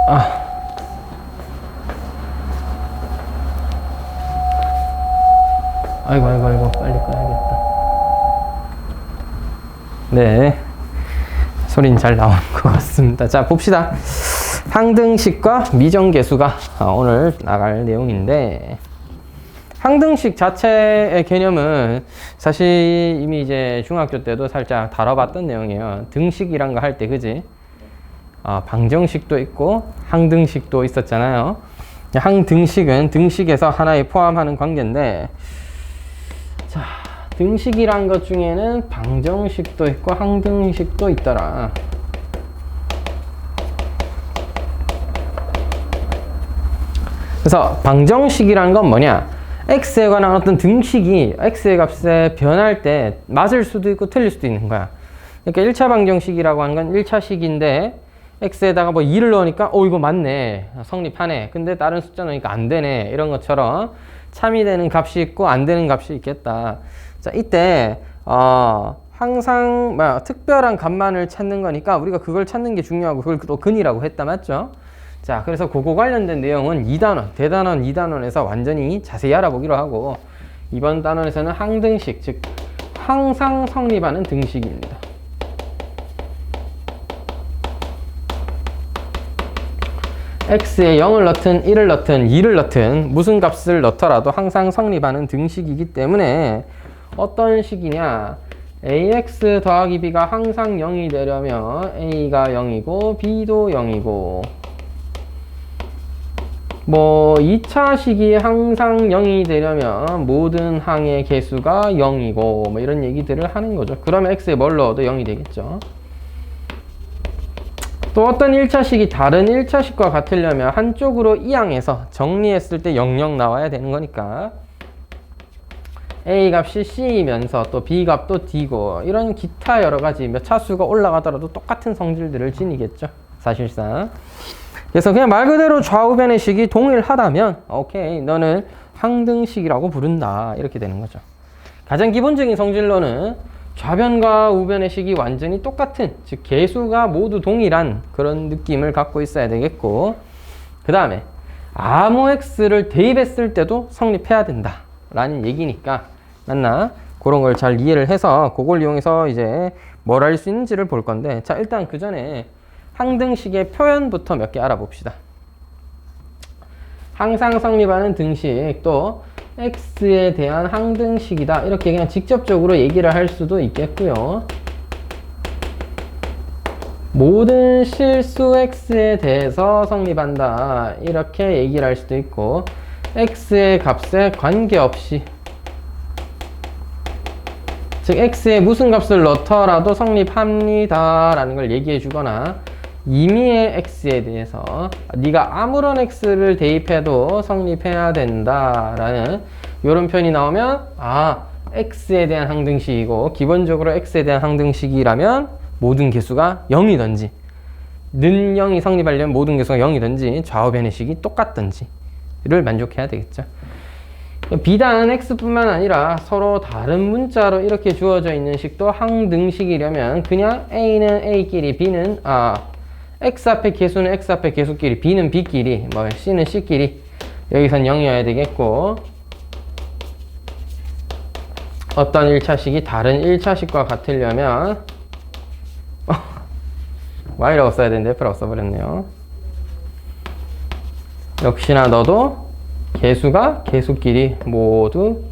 아. 아이고, 빨리 꺼야겠다. 네. 소리는 잘 나오는 것 같습니다. 자, 봅시다. 항등식과 미정계수가 오늘 나갈 내용인데, 항등식 자체의 개념은 사실 이미 이제 중학교 때도 살짝 다뤄봤던 내용이에요. 등식이란 거 할 때, 그지? 방정식도 있고 항등식도 있었잖아요. 항등식은 등식에서 하나에 포함하는 관계인데, 자, 등식이란 것 중에는 방정식도 있고 항등식도 있더라. 그래서 방정식이란 건 뭐냐? x에 관한 어떤 등식이 x의 값에 변할 때 맞을 수도 있고 틀릴 수도 있는 거야. 그러니까 1차 방정식이라고 하는 건 1차 식인데 x에다가 뭐 2를 넣으니까 이거 맞네, 성립하네. 근데 다른 숫자 넣으니까 안 되네. 이런 것처럼 참이 되는 값이 있고 안 되는 값이 있겠다. 자, 이때 항상 특별한 값만을 찾는 거니까 우리가 그걸 찾는 게 중요하고, 그걸 또 근이라고 했다, 맞죠? 자, 그래서 그거 관련된 내용은 2단원, 대단원 2단원에서 완전히 자세히 알아보기로 하고, 이번 단원에서는 항등식, 즉 항상 성립하는 등식입니다. x에 0을 넣든 1을 넣든 2를 넣든 무슨 값을 넣더라도 항상 성립하는 등식이기 때문에 어떤 식이냐, ax 더하기 b가 항상 0이 되려면 a가 0이고 b도 0이고, 뭐 2차 식이 항상 0이 되려면 모든 항의 개수가 0이고 뭐 이런 얘기들을 하는 거죠. 그러면 x에 뭘 넣어도 0이 되겠죠. 또 어떤 1차식이 다른 1차식과 같으려면 한쪽으로 이항해서 정리했을 때 00 나와야 되는 거니까 A 값이 C이면서 또 B 값도 D고, 이런 기타 여러 가지 몇 차수가 올라가더라도 똑같은 성질들을 지니겠죠, 사실상. 그래서 그냥 말 그대로 좌우변의 식이 동일하다면 오케이, 너는 항등식이라고 부른다, 이렇게 되는 거죠. 가장 기본적인 성질로는 좌변과 우변의 식이 완전히 똑같은, 즉 개수가 모두 동일한 그런 느낌을 갖고 있어야 되겠고, 그 다음에 아무 x를 대입했을 때도 성립해야 된다 라는 얘기니까, 맞나? 그런 걸 잘 이해를 해서 그걸 이용해서 이제 뭘 할 수 있는지를 볼 건데, 자, 일단 그 전에 항등식의 표현부터 몇 개 알아봅시다. 항상 성립하는 등식, 또 x에 대한 항등식이다, 이렇게 그냥 직접적으로 얘기를 할 수도 있겠고요. 모든 실수 x에 대해서 성립한다, 이렇게 얘기를 할 수도 있고, x의 값에 관계없이, 즉 x에 무슨 값을 넣더라도 성립합니다 라는 걸 얘기해 주거나, 임의의 x에 대해서 네가 아무런 x를 대입해도 성립해야 된다 라는 이런 표현이 나오면, x에 대한 항등식이고, 기본적으로 x에 대한 항등식이라면 모든 개수가 0이든지, 는 0이 성립하려면 모든 개수가 0이든지 좌우변의 식이 똑같든지를 만족해야 되겠죠. 비단 x뿐만 아니라 서로 다른 문자로 이렇게 주어져 있는 식도 항등식이려면 그냥 a는 a끼리, b는 x 앞에 개수는 x 앞에 개수끼리, b는 b끼리, 뭐 c는 c끼리, 여기선 0이어야 되겠고, 어떤 1차식이 다른 1차식과 같으려면 y라고 써야 되는데 f라고 써버렸네요. 역시나 너도 개수가 개수끼리 모두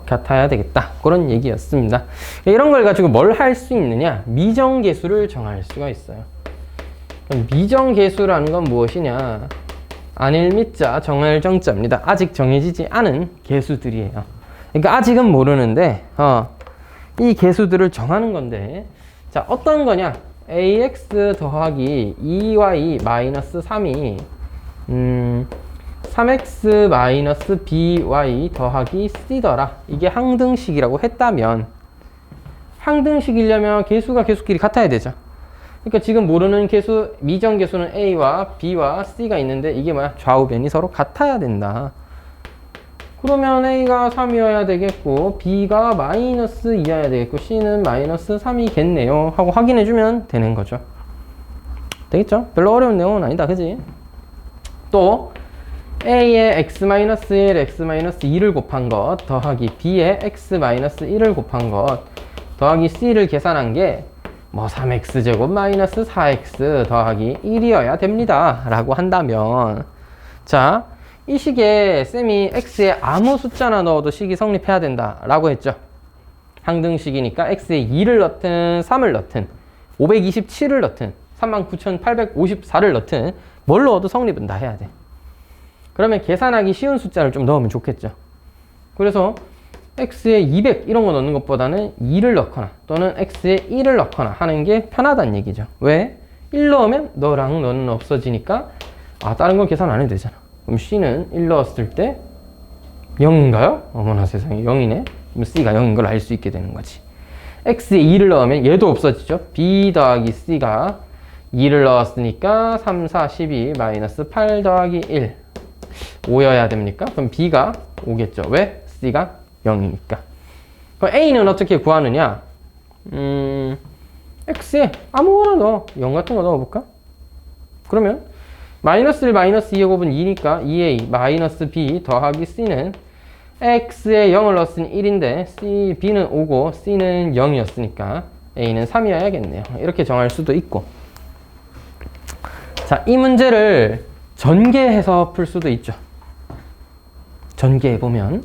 같아야 되겠다, 그런 얘기였습니다. 이런 걸 가지고 뭘 할 수 있느냐, 미정계수를 정할 수가 있어요. 미정계수라는 건 무엇이냐, 안일미자 정할정자입니다. 아직 정해지지 않은 개수들이에요. 그러니까 아직은 모르는데 이 개수들을 정하는 건데, 자, 어떤 거냐, ax 더하기 2y 마이너스 3이 3x 마이너스 by 더하기 c더라, 이게 항등식이라고 했다면, 항등식이려면 개수가 개수끼리 같아야 되죠. 그러니까 지금 모르는 개수, 미정계수는 a와 b와 c가 있는데 이게 뭐야, 좌우변이 서로 같아야 된다. 그러면 a가 3이어야 되겠고 b가 마이너스 2여야 되겠고 c는 마이너스 3이겠네요 하고 확인해주면 되는 거죠. 되겠죠? 별로 어려운 내용은 아니다. 그지? 또 A의 x-1, x-2를 곱한 것 더하기 B의 x-1을 곱한 것 더하기 C를 계산한 게 뭐 3x제곱 마이너스 4x 더하기 1이어야 됩니다 라고 한다면, 자, 이 식에 쌤이 x에 아무 숫자나 넣어도 식이 성립해야 된다 라고 했죠. 항등식이니까 x에 2를 넣든 3을 넣든 527을 넣든 39,854를 넣든 뭘 넣어도 성립은 다 해야 돼. 그러면 계산하기 쉬운 숫자를 좀 넣으면 좋겠죠. 그래서 x에 200 이런 거 넣는 것보다는 2를 넣거나 또는 x에 1을 넣거나 하는 게 편하다는 얘기죠. 왜? 1 넣으면 너랑 너는 없어지니까 다른 건 계산 안 해도 되잖아. 그럼 c는 1 넣었을 때 0인가요? 어머나 세상에 0이네. 그럼 c가 0인 걸 알 수 있게 되는 거지. x에 2를 넣으면 얘도 없어지죠. b 더하기 c가 2를 넣었으니까 3, 4, 12 마이너스 8 더하기 1 5여야 됩니까? 그럼 b가 5겠죠. 왜? c가 0이니까. 그럼 a는 어떻게 구하느냐? x에 아무거나 넣어. 0 같은 거 넣어볼까? 그러면 마이너스 1 마이너스 2의 곱은 2니까 2a 마이너스 b 더하기 c는 x에 0을 넣었으니 1인데 b는 5고 c는 0이었으니까 a는 3이어야겠네요. 이렇게 정할 수도 있고. 자, 이 문제를 전개해서 풀 수도 있죠. 전개해보면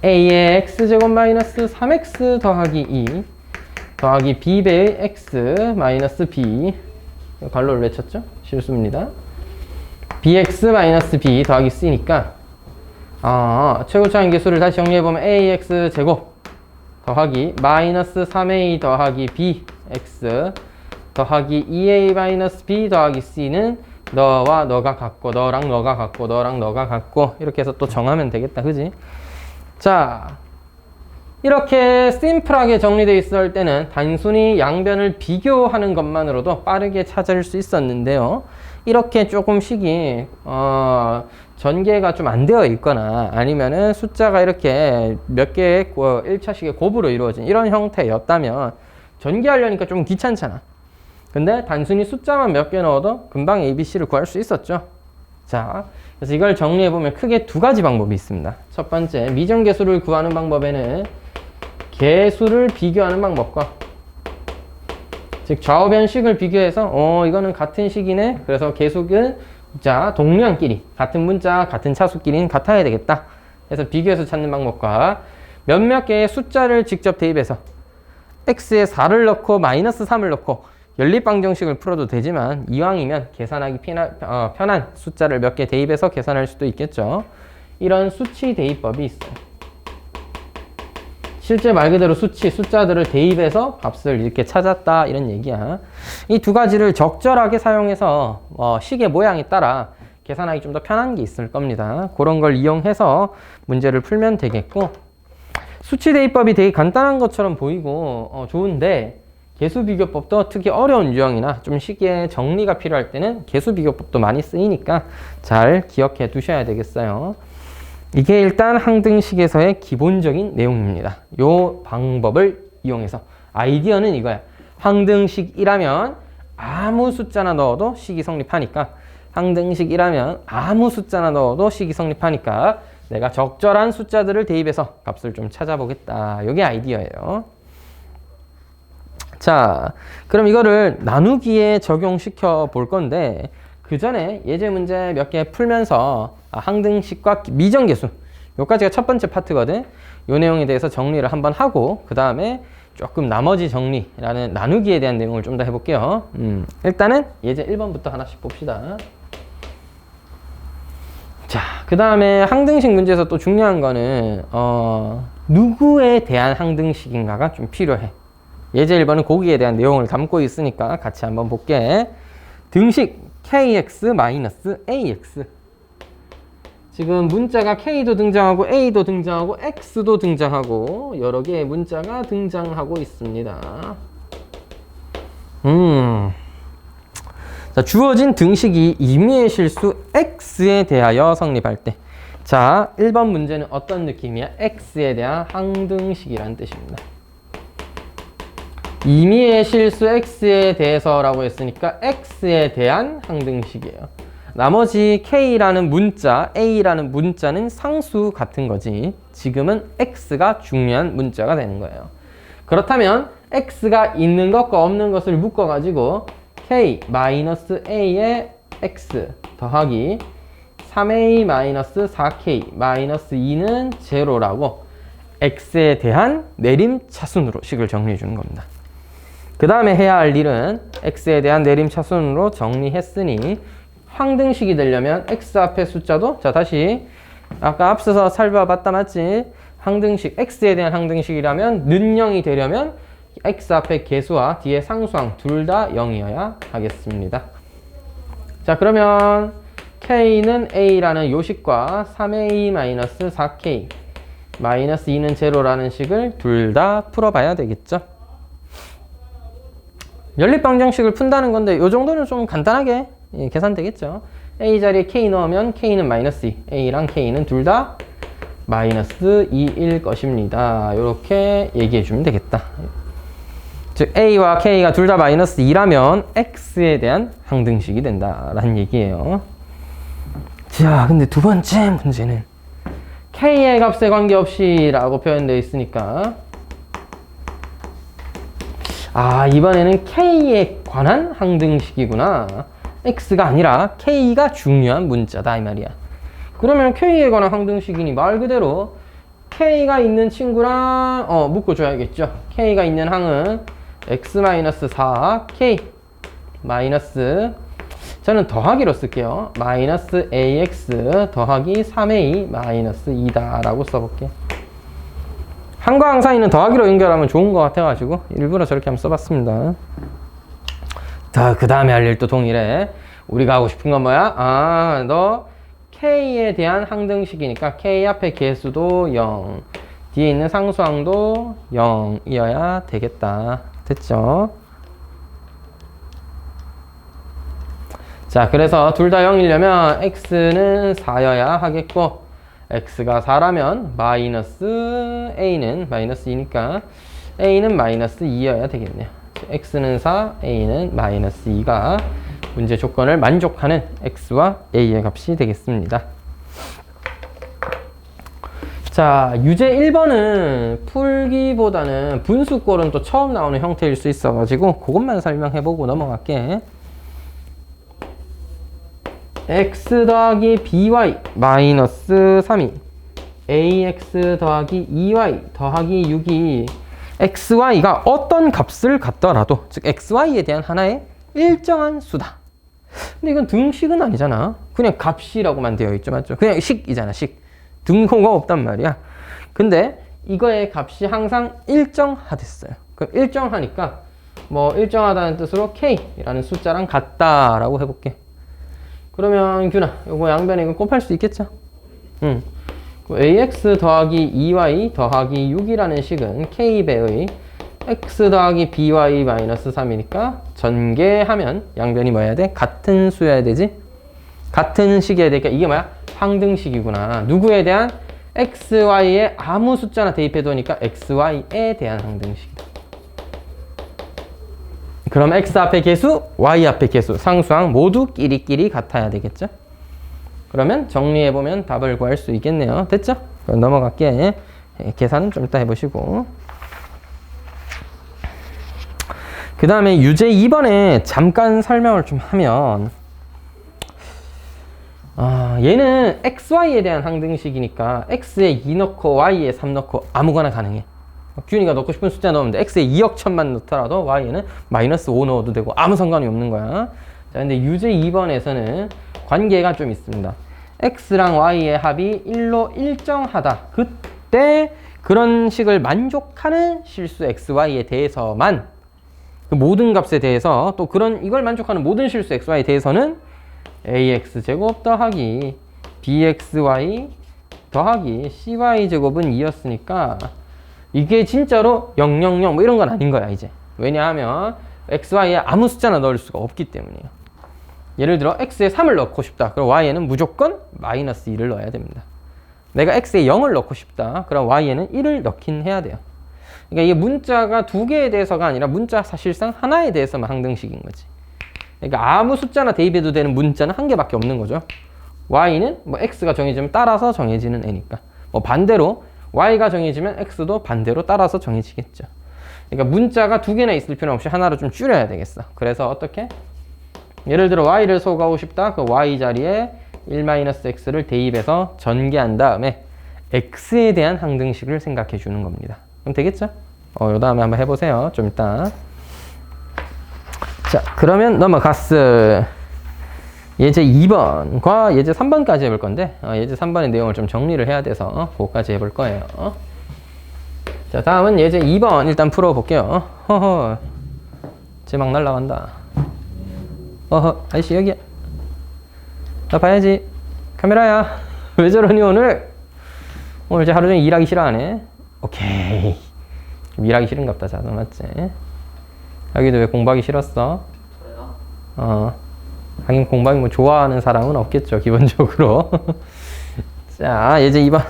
a의 x제곱 마이너스 3x 더하기 2 더하기 b배의 x 마이너스 b, 괄호를 외쳤죠? 실수입니다. bx 마이너스 b 더하기 c니까 최고차항 계수를 다시 정리해보면 ax 제곱 더하기 마이너스 3a 더하기 bx 더하기 2a 마이너스 b 더하기 c는 너와 너가 같고 너랑 너가 같고 너랑 너가 같고 이렇게 해서 또 정하면 되겠다. 그지? 자, 이렇게 심플하게 정리되어 있을 때는 단순히 양변을 비교하는 것만으로도 빠르게 찾을 수 있었는데요. 이렇게 조금씩이 전개가 좀 안 되어 있거나 아니면은 숫자가 이렇게 몇 개의 1차식의 곱으로 이루어진 이런 형태였다면 전개하려니까 좀 귀찮잖아. 근데 단순히 숫자만 몇 개 넣어도 금방 ABC를 구할 수 있었죠. 자, 그래서 이걸 정리해보면 크게 두 가지 방법이 있습니다. 첫 번째, 미정계수를 구하는 방법에는 계수를 비교하는 방법과, 즉 좌우변식을 비교해서 이거는 같은 식이네. 그래서 계수는 동량끼리 같은 문자 같은 차수끼리는 같아야 되겠다 해서 비교해서 찾는 방법과, 몇몇 개의 숫자를 직접 대입해서 x에 4를 넣고 마이너스 3을 넣고 연립방정식을 풀어도 되지만 이왕이면 계산하기 편한 숫자를 몇 개 대입해서 계산할 수도 있겠죠. 이런 수치 대입법이 있어요. 실제 말 그대로 숫자들을 대입해서 값을 이렇게 찾았다 이런 얘기야. 이 두 가지를 적절하게 사용해서 식의 모양에 따라 계산하기 좀 더 편한 게 있을 겁니다. 그런 걸 이용해서 문제를 풀면 되겠고, 수치 대입법이 되게 간단한 것처럼 보이고 좋은데 계수비교법도 특히 어려운 유형이나 좀 식의 정리가 필요할 때는 계수비교법도 많이 쓰이니까 잘 기억해 두셔야 되겠어요. 이게 일단 항등식에서의 기본적인 내용입니다. 이 방법을 이용해서 아이디어는 이거야. 항등식이라면 아무 숫자나 넣어도 식이 성립하니까, 항등식이라면 아무 숫자나 넣어도 식이 성립하니까 내가 적절한 숫자들을 대입해서 값을 좀 찾아보겠다. 이게 아이디어예요. 자, 그럼 이거를 나누기에 적용시켜 볼 건데, 그 전에 예제 문제 몇 개 풀면서 항등식과 미정계수, 요까지가 첫 번째 파트거든. 요 내용에 대해서 정리를 한번 하고 그 다음에 조금 나머지 정리라는 나누기에 대한 내용을 좀 더 해볼게요. 일단은 예제 1번부터 하나씩 봅시다. 자, 그 다음에 항등식 문제에서 또 중요한 거는 누구에 대한 항등식인가가 좀 필요해. 예제 1번은 거기에 대한 내용을 담고 있으니까 같이 한번 볼게. 등식 kx-ax. 지금 문자가 k도 등장하고 a도 등장하고 x도 등장하고 여러 개의 문자가 등장하고 있습니다. 자, 주어진 등식이 임의의 실수 x에 대하여 성립할 때, 자, 1번 문제는 어떤 느낌이야? x에 대한 항등식이라는 뜻입니다. 임의의 실수 x에 대해서라고 했으니까 x에 대한 항등식이에요. 나머지 k라는 문자, a라는 문자는 상수 같은 거지. 지금은 x가 중요한 문자가 되는 거예요. 그렇다면 x가 있는 것과 없는 것을 묶어가지고 k-a의 x 더하기 3a-4k-2는 제로라고 x에 대한 내림차순으로 식을 정리해 주는 겁니다. 그 다음에 해야 할 일은 x에 대한 내림차순으로 정리했으니 항등식이 되려면 x 앞에 숫자도, 자 다시 아까 앞서서 살펴봤다 맞지? 항등식, x에 대한 항등식이라면 는 0이 되려면 x 앞에 개수와 뒤에 상수항 둘 다 0이어야 하겠습니다. 자 그러면 k는 a라는 요식과 3a-4k 마이너스 2는 제로라는 식을 둘 다 풀어봐야 되겠죠. 연립방정식을 푼다는 건데 이 정도는 좀 간단하게 계산되겠죠. a 자리에 k 넣으면 k는 마이너스 2, a랑 k는 둘 다 마이너스 2일 것입니다. 이렇게 얘기해 주면 되겠다. 즉 a와 k가 둘 다 마이너스 2라면 x에 대한 항등식이 된다라는 얘기예요. 자, 근데 두 번째 문제는 k의 값에 관계없이 라고 표현되어 있으니까 이번에는 k에 관한 항등식이구나. x가 아니라 k가 중요한 문자다 이 말이야. 그러면 k에 관한 항등식이니 말 그대로 k가 있는 친구랑 묶어줘야겠죠. k가 있는 항은 x-4 k 마이너스, 저는 더하기로 쓸게요. 마이너스 ax 더하기 3a 마이너스 2다 라고 써볼게요. 항과 항 사이는 더하기로 연결하면 좋은 것 같아가지고 일부러 저렇게 한번 써봤습니다. 자, 그 다음에 할 일도 동일해. 우리가 하고 싶은 건 뭐야? 너 k에 대한 항등식이니까 k 앞에 개수도 0, 뒤에 있는 상수항도 0이어야 되겠다. 됐죠? 자, 그래서 둘 다 0이려면 x는 4여야 하겠고, x가 4라면 마이너스 a는 마이너스 2니까 a는 마이너스 2여야 되겠네요. x는 4, a는 마이너스 2가 문제 조건을 만족하는 x와 a의 값이 되겠습니다. 자, 유제 1번은 풀기보다는 분수꼴은 또 처음 나오는 형태일 수 있어가지고 그것만 설명해보고 넘어갈게. x 더하기 by 마이너스 3이 ax 더하기 2y 더하기 6이 xy가 어떤 값을 갖더라도, 즉 xy에 대한 하나의 일정한 수다. 근데 이건 등식은 아니잖아. 그냥 값이라고만 되어 있죠, 맞죠? 그냥 식이잖아, 식. 등호가 없단 말이야. 근데 이거의 값이 항상 일정하댔어요. 그럼 일정하니까 일정하다는 뜻으로 k라는 숫자랑 같다라고 해볼게. 그러면 균아, 요거 양변에 이거 곱할 수 있겠죠? ax 더하기 2y 더하기 6이라는 식은 k배의 x 더하기 by 마이너스 3이니까 전개하면 양변이 뭐 해야 돼? 같은 수여야 되지? 같은 식이어야 되니까 이게 뭐야? 항등식이구나. 누구에 대한? xy에 아무 숫자나 대입해두니까 xy에 대한 항등식이다. 그럼 x 앞에 개수, y 앞에 개수, 상수항 모두 끼리끼리 같아야 되겠죠? 그러면 정리해보면 답을 구할 수 있겠네요. 됐죠? 그럼 넘어갈게. 계산은 좀 이따 해보시고. 그 다음에 유제 2번에 잠깐 설명을 좀 하면, 얘는 xy에 대한 항등식이니까 x에 2 넣고 y에 3 넣고 아무거나 가능해. 균이가 넣고 싶은 숫자 넣으면 돼. x에 2억 1000만 넣더라도 y에는 마이너스 5 넣어도 되고 아무 상관이 없는 거야. 자, 근데 유제 2번에서는 관계가 좀 있습니다. x랑 y의 합이 1로 일정하다. 그때 그런 식을 만족하는 실수 xy에 대해서만, 그 모든 값에 대해서, 또 이걸 만족하는 모든 실수 xy에 대해서는 ax제곱 더하기 bxy 더하기 cy제곱은 2였으니까 이게 진짜로 000 이런 건 아닌 거야 이제. 왜냐하면 xy에 아무 숫자나 넣을 수가 없기 때문이에요. 예를 들어 x에 3을 넣고 싶다. 그럼 y에는 무조건 마이너스 2를 넣어야 됩니다. 내가 x에 0을 넣고 싶다. 그럼 y에는 1을 넣긴 해야 돼요. 그러니까 이게 문자가 두 개에 대해서가 아니라 문자 사실상 하나에 대해서만 항등식인 거지. 그러니까 아무 숫자나 대입해도 되는 문자는 한 개밖에 없는 거죠. y는 뭐 x가 정해지면 따라서 정해지는 애니까. 뭐 반대로 y가 정해지면 x도 반대로 따라서 정해지겠죠. 그러니까 문자가 두 개나 있을 필요 없이 하나로 좀 줄여야 되겠어. 그래서 어떻게? 예를 들어 y를 소거하고 싶다. 그 y 자리에 1-x를 대입해서 전개한 다음에 x에 대한 항등식을 생각해 주는 겁니다. 그럼 되겠죠? 요 다음에 한번 해보세요. 좀 이따. 자, 그러면 넘어갔어. 예제 2번과 예제 3번까지 해볼 건데, 예제 3번의 내용을 좀 정리를 해야 돼서 그거까지 해볼 거예요. 자, 다음은 예제 2번 일단 풀어볼게요. 허허, 쟤 막 날라간다. 어허, 아저씨 여기야. 나 봐야지. 카메라야. 왜 저러니 오늘? 오늘 쟤 하루 종일 일하기 싫어하네. 오케이. 좀 일하기 싫은가 보다. 자, 너 맞지? 여기도 왜 공부하기 싫었어? 하긴 공부하기 뭐 좋아하는 사람은 없겠죠, 기본적으로. 자, 예제 2번.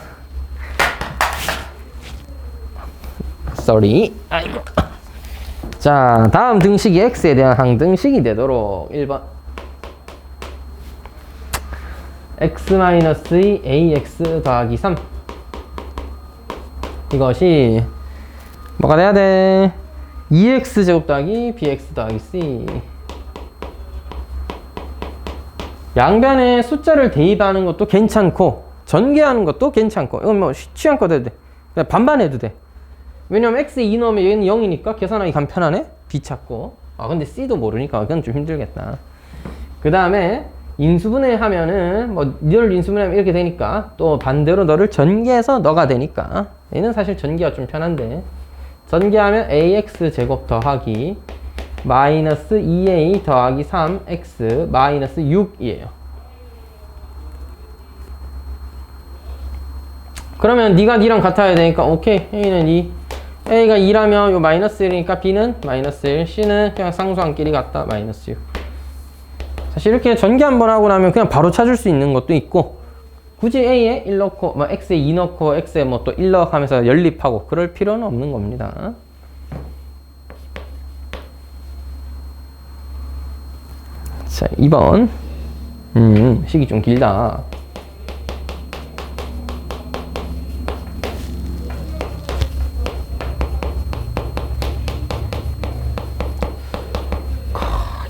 sorry. 아이고. 자, 다음 등식이 x에 대한 항등식이 되도록 1번. x-2ax 더하기 3. 이것이 뭐가 돼야 돼? 2x제곱 더하기 bx 더하기 c. 양변에 숫자를 대입하는 것도 괜찮고 전개하는 것도 괜찮고, 이건 뭐 취향껏 해도 돼. 그냥 반반 해도 돼. 왜냐면 x에 2 넣으면 얘는 0이니까 계산하기 간편하네. b 찾고. 근데 c도 모르니까 그건 좀 힘들겠다. 그 다음에 인수분해 하면은 뭐 너를 인수분해하면 이렇게 되니까 또 반대로 너를 전개해서 너가 되니까 얘는 사실 전개가 좀 편한데, 전개하면 ax 제곱 더하기 마이너스 2a 더하기 3x 마이너스 6이에요. 그러면 네가 니랑 같아야 되니까 오케이, a는 2, a가 2라면 요 마이너스 1이니까 b는 마이너스 1, c는 그냥 상수항끼리 같다, 마이너스 6. 사실 이렇게 전개 한번 하고 나면 그냥 바로 찾을 수 있는 것도 있고, 굳이 a에 1 넣고 뭐 x에 2 넣고 x에 뭐 또 1 넣어 하면서 연립하고 그럴 필요는 없는 겁니다. 자, 2번. 식이 좀 길다.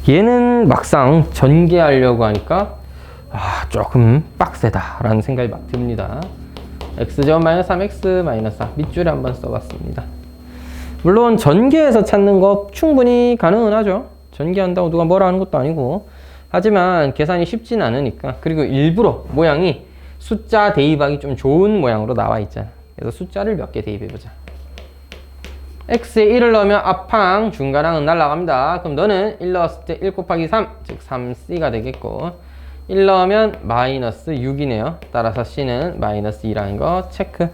얘는 막상 전개하려고 하니까 조금 빡세다 라는 생각이 막 듭니다. x제곱 마이너스 3x 마이너스 4 밑줄에 한번 써봤습니다. 물론 전개해서 찾는 거 충분히 가능은 하죠. 전개한다고 누가 뭐라 하는 것도 아니고. 하지만 계산이 쉽진 않으니까. 그리고 일부러 모양이 숫자 대입하기 좀 좋은 모양으로 나와 있잖아. 그래서 숫자를 몇 개 대입해보자. x에 1을 넣으면 앞항 중간항은 날라갑니다. 그럼 너는 1 넣었을 때 1 곱하기 3, 즉 3c가 되겠고, 1 넣으면 마이너스 6이네요. 따라서 c는 마이너스 2라는 거 체크.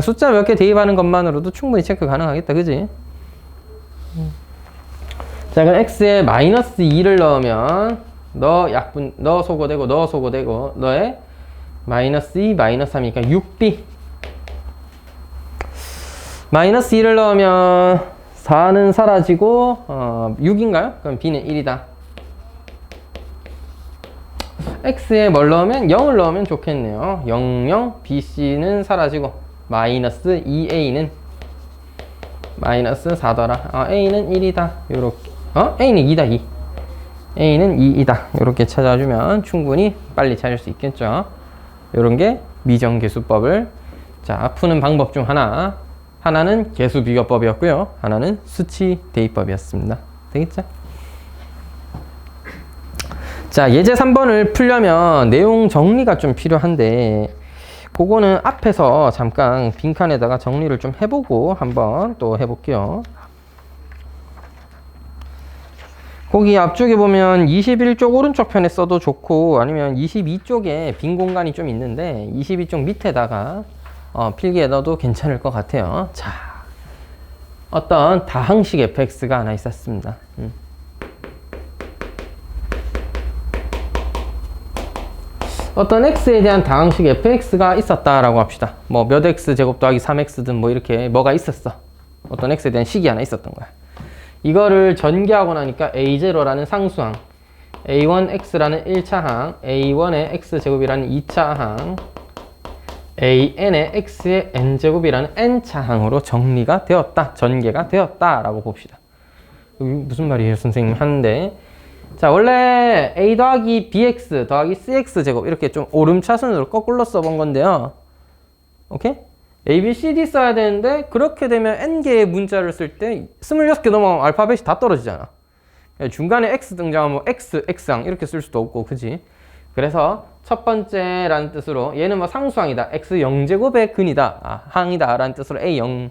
숫자 몇 개 대입하는 것만으로도 충분히 체크 가능하겠다, 그지? 자, 그럼 x에 마이너스 2를 넣으면 너 소거되고 너 소거되고 너의 마이너스 2, 마이너스 3이니까 6b. 마이너스 2를 넣으면 4는 사라지고 6인가요? 그럼 b는 1이다. x에 뭘 넣으면 0을 넣으면 좋겠네요. 0, 0, bc는 사라지고 마이너스 2a는 마이너스 4더라. a는 1이다. 요렇게. a는 2다, 2. a는 2이다. 요렇게 찾아주면 충분히 빨리 찾을 수 있겠죠. 요런 게 미정계수법을 푸는 방법 중 하나는 계수비교법이었고요. 하나는 수치 대입법이었습니다. 되겠죠? 자, 예제 3번을 풀려면 내용 정리가 좀 필요한데, 그거는 앞에서 잠깐 빈칸에다가 정리를 좀 해보고 한번 또 해볼게요. 거기 앞쪽에 보면 21쪽 오른쪽 편에 써도 좋고, 아니면 22쪽에 빈 공간이 좀 있는데 22쪽 밑에다가 필기에 넣어도 괜찮을 것 같아요. 자, 어떤 다항식 fx가 하나 있었습니다. 어떤 x에 대한 다항식 fx가 있었다라고 합시다. 뭐 몇 x 제곱 더하기 3x든 뭐 이렇게 뭐가 있었어. 어떤 x에 대한 식이 하나 있었던 거야. 이거를 전개하고 나니까 a0라는 상수항, a1x라는 1차항, a1의 x제곱이라는 2차항, an의 x의 n제곱이라는 n차항으로 정리가 되었다, 전개가 되었다라고 봅시다. 무슨 말이에요, 선생님? 하는데, 자, 원래 a 더하기 bx 더하기 cx 제곱 이렇게 좀 오름차순으로 거꾸로 써본 건데요. 오케이? a, b, c, d 써야 되는데 그렇게 되면 n개의 문자를 쓸 때 26개 넘어가면 알파벳이 다 떨어지잖아. 중간에 x 등장하면 뭐 x, x항 이렇게 쓸 수도 없고, 그지? 그래서 첫 번째라는 뜻으로 얘는 뭐 상수항이다, x 0제곱의 근이다, 항이다 라는 뜻으로 a0,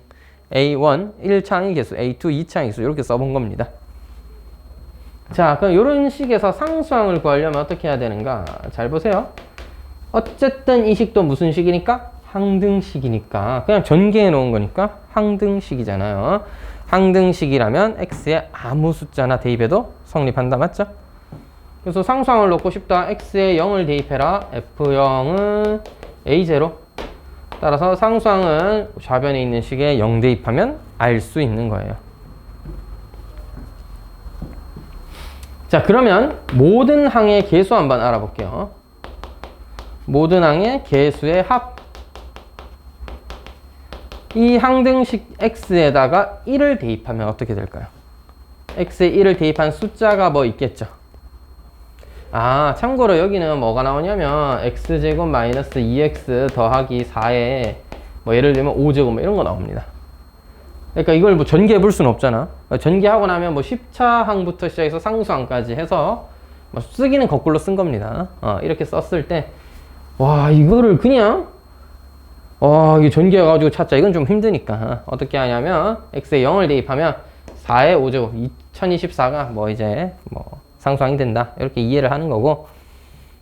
a1 1차항의 개수, a2 2차항의 개수 이렇게 써본 겁니다. 자, 그럼 이런 식에서 상수항을 구하려면 어떻게 해야 되는가? 잘 보세요. 어쨌든 이 식도 무슨 식이니까? 항등식이니까 그냥 전개해 놓은 거니까 항등식이잖아요. 항등식이라면 x에 아무 숫자나 대입해도 성립한다, 맞죠? 그래서 상수항을 넣고 싶다. x에 0을 대입해라. f0은 a0. 따라서 상수항은 좌변에 있는 식에 0 대입하면 알 수 있는 거예요. 자, 그러면 모든 항의 개수 한번 알아볼게요. 모든 항의 개수의 합. 이 항등식 x에다가 1을 대입하면 어떻게 될까요? x에 1을 대입한 숫자가 뭐 있겠죠? 참고로 여기는 뭐가 나오냐면 x제곱 마이너스 2x 더하기 4에 뭐 예를 들면 5제곱 뭐 이런 거 나옵니다. 그러니까 이걸 뭐 전개해 볼 수는 없잖아. 전개하고 나면 뭐 10차 항부터 시작해서 상수항까지 해서 뭐 쓰기는 거꾸로 쓴 겁니다. 이렇게 썼을 때 와, 이거를 그냥 이게 전개해가지고 찾자. 이건 좀 힘드니까 어떻게 하냐면 x에 0을 대입하면 4의 5제곱 2024가 뭐 이제 뭐 상수항이 된다, 이렇게 이해를 하는 거고,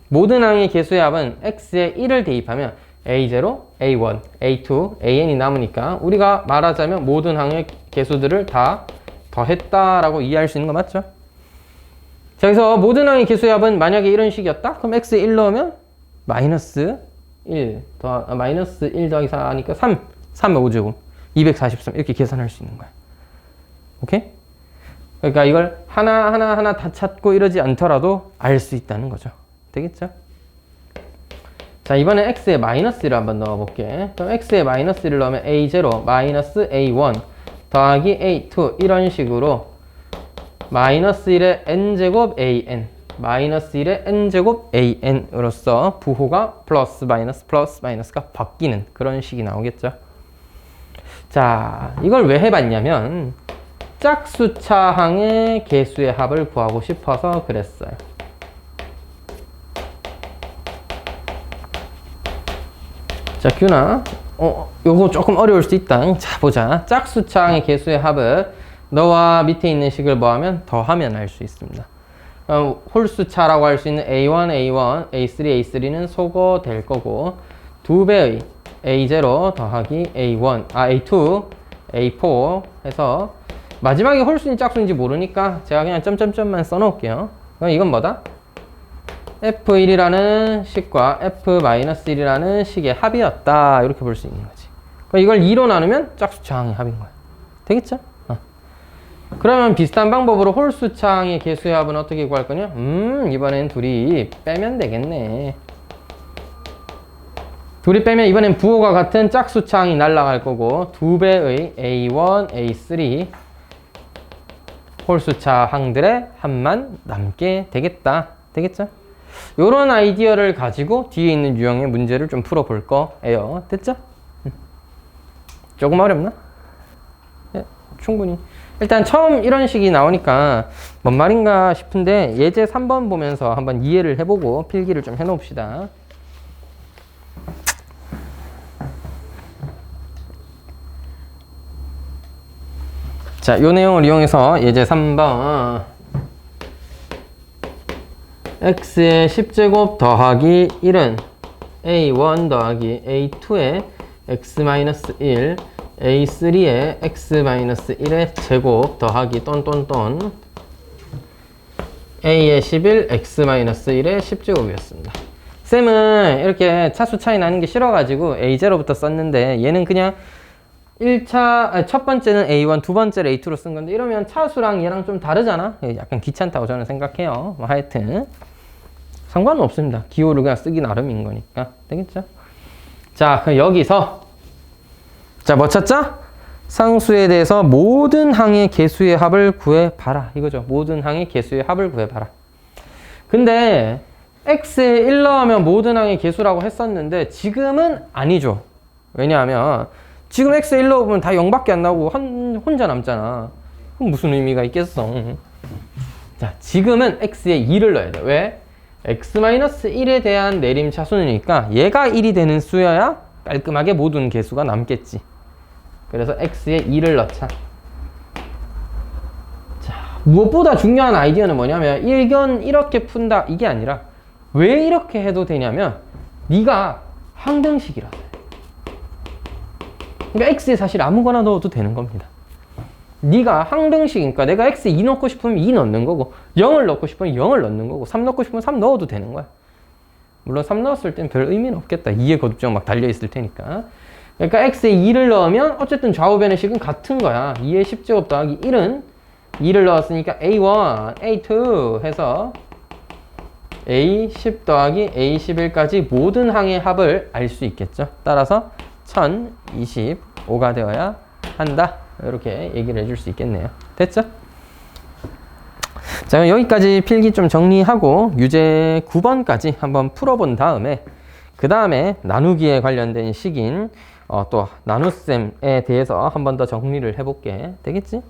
모든 항의 개수의 합은 x에 1을 대입하면 a0, a1, a2, an이 남으니까 우리가 말하자면 모든 항의 개수들을 다 더했다라고 이해할 수 있는 거 맞죠? 자, 여기서 모든 항의 개수의 합은 만약에 이런 식이었다? 그럼 x에 1 넣으면 마이너스 1 더하기 4 하니까 3의 5제곱 243 이렇게 계산할 수 있는 거야. 오케이? 그러니까 이걸 하나 다 찾고 이러지 않더라도 알 수 있다는 거죠. 되겠죠? 자, 이번엔 x에 마이너스 1을 한번 넣어볼게. 그럼 x에 마이너스 1을 넣으면 a0 마이너스 a1 더하기 a2 이런 식으로 마이너스 1의 n제곱 an 마이너스 1의 n제곱 an으로서 부호가 플러스 마이너스가 바뀌는 그런 식이 나오겠죠. 자, 이걸 왜 해봤냐면 짝수차항의 개수의 합을 구하고 싶어서 그랬어요. 자, 균아, 요거 조금 어려울 수 있다. 자, 보자. 짝수차항의 개수의 합을 너와 밑에 있는 식을 뭐하면 더하면 알 수 있습니다. 홀수차라고 할 수 있는 A1, A3, A3는 소거될 거고, 2배의 A0 더하기 A1, A2, A4 해서 마지막에 홀수인지 짝수인지 모르니까 제가 그냥 점점점만 써놓을게요. 그럼 이건 뭐다? F1이라는 식과 F-1이라는 식의 합이었다, 이렇게 볼 수 있는 거지. 그럼 이걸 2로 나누면 짝수차항의 합인 거야. 되겠죠? 그러면 비슷한 방법으로 홀수차항의 개수의 합은 어떻게 구할 거냐? 이번엔 둘이 빼면 되겠네. 둘이 빼면 이번엔 부호가 같은 짝수차항이 날아갈 거고, 2배의 A1, A3 홀수차항들의 합만 남게 되겠다. 되겠죠? 요런 아이디어를 가지고 뒤에 있는 유형의 문제를 좀 풀어볼 거예요. 됐죠? 조금 어렵나? 네, 충분히. 일단 처음 이런 식이 나오니까 뭔 말인가 싶은데 예제 3번 보면서 한번 이해를 해보고 필기를 좀 해놓읍시다. 자, 이 내용을 이용해서 예제 3번 x의 10제곱 더하기 1은 a1 더하기 a2의 x-1 a3의 x-1의 제곱 더하기 a의 11 x-1의 10제곱이었습니다. 쌤은 이렇게 차수 차이 나는 게 싫어가지고 A0부터 썼는데 얘는 그냥 1차, 첫 번째는 A1, 두 번째를 A2로 쓴 건데 이러면 차수랑 얘랑 좀 다르잖아? 약간 귀찮다고 저는 생각해요. 뭐 하여튼 상관은 없습니다. 기호를 그냥 쓰기 나름인 거니까. 되겠죠? 자, 그럼 여기서 자, 뭐 찾자? 상수에 대해서 모든 항의 개수의 합을 구해봐라. 이거죠. 모든 항의 개수의 합을 구해봐라. 근데 x에 1 넣으면 모든 항의 개수라고 했었는데 지금은 아니죠. 왜냐하면 지금 x에 1 넣으면 다 0밖에 안 나오고 혼자 남잖아. 그럼 무슨 의미가 있겠어. 자, 지금은 x에 2를 넣어야 돼. 왜? x-1에 대한 내림차수니까 얘가 1이 되는 수여야 깔끔하게 모든 개수가 남겠지. 그래서 x에 2를 넣자. 자, 무엇보다 중요한 아이디어는 뭐냐면 일견 이렇게 푼다 이게 아니라 왜 이렇게 해도 되냐면 네가 항등식이라서. 그러니까 x에 사실 아무거나 넣어도 되는 겁니다. 네가 항등식이니까 내가 x에 2 넣고 싶으면 2 넣는 거고 0을 넣고 싶으면 0을 넣는 거고 3 넣고 싶으면 3 넣어도 되는 거야. 물론 3 넣었을 땐 별 의미는 없겠다. 2의 거듭정 막 달려있을 테니까. 그러니까 x에 2를 넣으면 어쨌든 좌우변의 식은 같은 거야. 2의 10제곱 더하기 1은 2를 넣었으니까 a1, a2 해서 a10 더하기 a11까지 모든 항의 합을 알 수 있겠죠. 따라서 1025가 되어야 한다. 이렇게 얘기를 해줄 수 있겠네요. 됐죠? 자, 여기까지 필기 좀 정리하고 유제 9번까지 한번 풀어본 다음에 그 다음에 나누기에 관련된 식인 또 나눗셈에 대해서 한 번 더 정리를 해볼게. 되겠지?